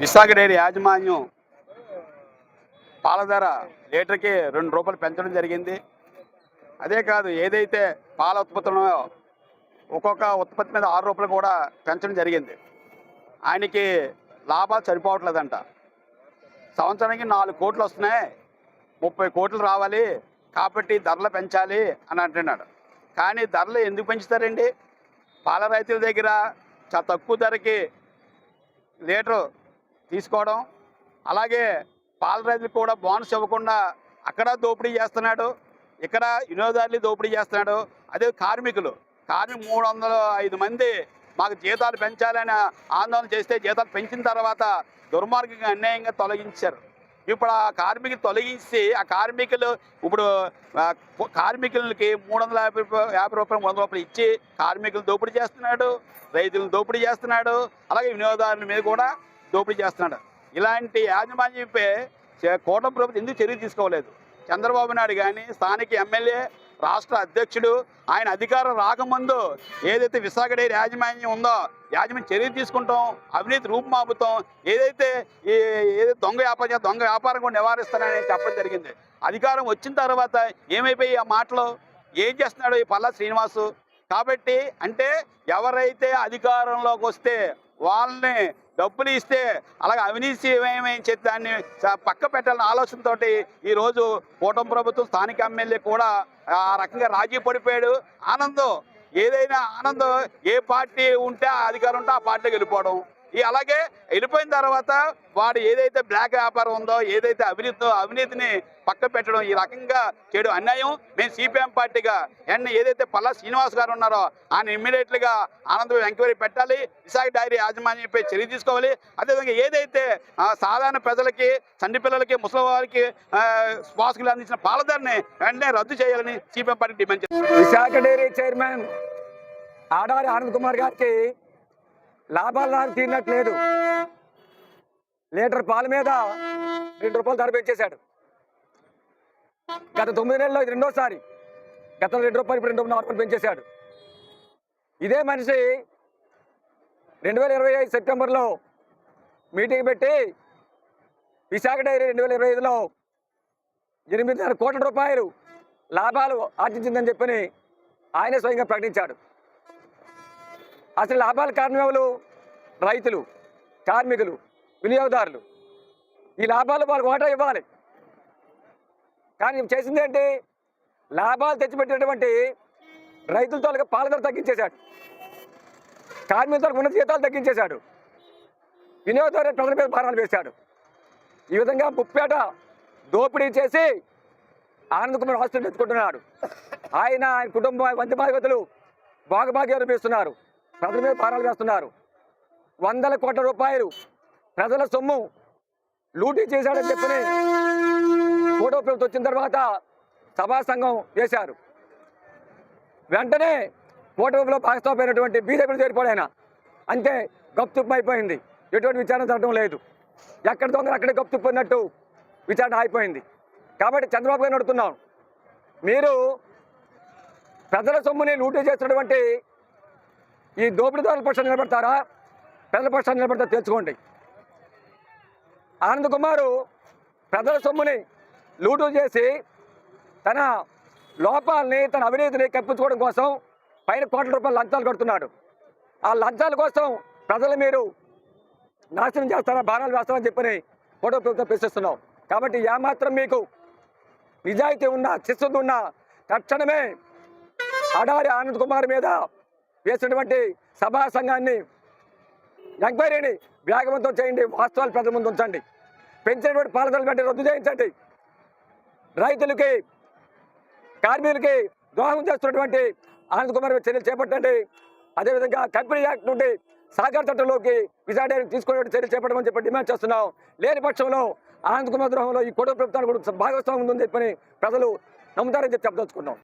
Visakha dairy యాజమాన్యం పాల ధర లీటర్కి ₹2 పెంచడం జరిగింది. అదే కాదు, ఏదైతే పాల ఉత్పత్తులను ఒక్కొక్క ఉత్పత్తి మీద ₹6 కూడా పెంచడం జరిగింది. ఆయనకి లాభాలు సరిపోవట్లేదంట. సంవత్సరానికి 4 కోట్లు వస్తున్నాయి, 30 కోట్లు రావాలి, కాబట్టి ధరలు పెంచాలి అని అంటున్నాడు. కానీ ధరలు ఎందుకు పెంచుతారండి? పాల రైతుల దగ్గర చాలా తక్కువ ధరకి లీటరు తీసుకోవడం, అలాగే పాల రైతులకు కూడా బోనస్ ఇవ్వకుండా అక్కడ దోపిడీ చేస్తున్నాడు, ఇక్కడ వినియోగదారులు దోపిడీ చేస్తున్నాడు. అదే కార్మికులు 305 మంది మాకు జీతాలు పెంచాలని ఆందోళన చేస్తే జీతాలు పెంచిన తర్వాత దుర్మార్గంగా అన్యాయంగా తొలగించారు. ఇప్పుడు ఆ కార్మికులు తొలగించి ఆ కార్మికులు ఇప్పుడు కార్మికులకి ₹350 ₹300 ఇచ్చి కార్మికులు దోపిడీ చేస్తున్నాడు, రైతులను దోపిడీ చేస్తున్నాడు, అలాగే వినియోగదారుల మీద కూడా దోపిడీ చేస్తున్నాడు. ఇలాంటి యాజమాన్యంపై కూటమి ప్రభుత్వం ఎందుకు చర్య తీసుకోలేదు? చంద్రబాబు నాయుడు కానీ స్థానిక ఎమ్మెల్యే, రాష్ట్ర అధ్యక్షుడు ఆయన అధికారం రాకముందు ఏదైతే విశాఖ డైరీ యాజమాన్యం ఉందో యాజమాన్యం చర్య తీసుకుంటాం, అవినీతి రూపుమాపుతాం, ఏదైతే దొంగ వ్యాపారం కూడా నివారిస్తానని చెప్పడం జరిగింది. అధికారం వచ్చిన తర్వాత ఏమైపోయి ఆ మాటలు? ఏం చేస్తున్నాడు ఈ పల్లా శ్రీనివాసు? కాబట్టి అంటే ఎవరైతే అధికారంలోకి వస్తే వాళ్ళని డబ్బులు ఇస్తే అలాగే అవినీతి ఏమేమి చెప్పి దాన్ని పక్క పెట్టాలన్న ఆలోచనతో ఈరోజు కూటమి ప్రభుత్వం స్థానిక ఎమ్మెల్యే కూడా ఆ రకంగా రాజీ పడిపోయాడు. ఏదైనా ఆనందం ఏ పార్టీ ఉంటే ఆ అధికారం ఉంటే ఆ పార్టీకి వెళ్ళిపోవడం, అలాగే వెళ్ళిపోయిన తర్వాత వాడు ఏదైతే బ్లాక్ వ్యాపారం ఉందో, ఏదైతే అవినీతిని పక్క పెట్టడం, ఈ రకంగా చేయడం అన్యాయం. మేము సిపిఎం పార్టీగా ఏదైతే పల్లా శ్రీనివాస్ గారు ఉన్నారో ఆయన ఇమ్మీడియట్గా ఆనందం ఎంక్వైరీ పెట్టాలి, విశాఖ డైరీ యాజమాన్యంపై చర్య తీసుకోవాలి. అదేవిధంగా ఏదైతే సాధారణ ప్రజలకి, చంటి పిల్లలకి, ముసలి వారికి శ్వాసకులు అందించిన పాలధరని వెంటనే రద్దు చేయాలని సిపిఎం పార్టీ డిమాండ్ చేస్తుంది. విశాఖ డైరీ చైర్మన్ ఆడారి ఆనంద్ కుమార్ గారికి లాభాలు తీరినట్లేదు. లీటర్ పాల మీద ₹2 ధర పెంచేశాడు. గత 9 నెలల్లో ఇది రెండోసారి. గతంలో ₹2 ఇప్పుడు ₹2.5 పెంచేశాడు. ఇదే మనిషి 2025 సెప్టెంబర్లో మీటింగ్ పెట్టి విశాఖ డైరీ 2025లో ₹8.5 కోట్ల లాభాలు ఆర్జించిందని చెప్పని ఆయనే స్వయంగా ప్రకటించాడు. అసలు లాభాల కారణం ఎవరు? రైతులు, కార్మికులు, వినియోగదారులు. ఈ లాభాలు వాళ్ళకి వాటా ఇవ్వాలి. కానీ చేసింది ఏంటి? లాభాలు తెచ్చిపెట్టినటువంటి రైతులతో పాల ధర తగ్గించేశాడు, కార్మికులతో ఉన్న జీతాలు తగ్గించేశాడు, వినియోగదారు ప్రజల మీద భారాలు వేశాడు. ఈ విధంగా ముప్పేట దోపిడీ చేసి ఆనంద్ కుమార్ ఆస్తులు తెచ్చుకుంటున్నాడు. ఆయన కుటుంబ వంద బాధ్యతలు భాగభాగ్యాలు వేస్తున్నారు, ప్రజల మీద భారాలు వేస్తున్నారు. ₹100 కోట్ల ప్రజల సొమ్ము లూటీ చేశాడని చెప్పని ఫోటో ప్రభుత్వం వచ్చిన తర్వాత సభా సంఘం వేశారు. వెంటనే కూటమిలో భాగస్వామైనటువంటి బీజేపీలో చేరిపోయాయన. అంతే, గప్తుప్పు అయిపోయింది. ఎటువంటి విచారణ జరగడం లేదు. ఎక్కడ దొంగలు అక్కడే గప్తుప్పు అన్నట్టు విచారణ అయిపోయింది. కాబట్టి చంద్రబాబు గారిని అడుగుతున్నాం, మీరు ప్రజల సొమ్ముని లూటీ చేస్తున్నటువంటి ఈ దోపిడీదారుల పక్షాన్ని నిలబడతారా, ప్రజల పక్షాన్ని నిలబడతారా తెలుసుకోండి. ఆనంద్ కుమారు ప్రజల సొమ్ముని లూటు చేసి తన లోపాలని, తన అవినీతిని కప్పించుకోవడం కోసం పైన ₹1 కోట్ల లంచాలు కడుతున్నాడు. ఆ లంచాల కోసం ప్రజలు మీరు నాశనం చేస్తారా, భారాలు వేస్తారని చెప్పని ఫోటో ప్రభుత్వం ప్రశ్నిస్తున్నాం. కాబట్టి ఏమాత్రం మీకు నిజాయితీ ఉన్నా, చిత్తశుద్ధి ఉన్నా తక్షణమే ఆడారి ఆనంద్ కుమార్ మీద వేసినటువంటి సభా సంఘాన్ని ఎంక్వైరీని వేగవంతం చేయండి, వాస్తవాలు ప్రజల ముందు ఉంచండి, పెంచినటువంటి పాల ధరలు వెంటనే రద్దు చేయించండి, రైతులకి, కార్మికులకి ద్రోహం చేస్తున్నటువంటి ఆనంద్ కుమార్ చర్యలు చేపట్టండి. అదేవిధంగా కంపెనీ యాక్ట్ నుండి సహకార చట్టంలోకి విశాఖ డైరీ తీసుకునే చర్యలు చేపట్టమని చెప్పి డిమాండ్ చేస్తున్నాం. లేని పక్షంలో ఆనంద్ కుమార్ ద్రోహంలో ఈ కూటమి ప్రభుత్వానికి కూడా భాగస్వామ్యం ఉందని చెప్పని ప్రజలు నమ్ముతారని చెప్పి చెప్పదలుచుకున్నాం.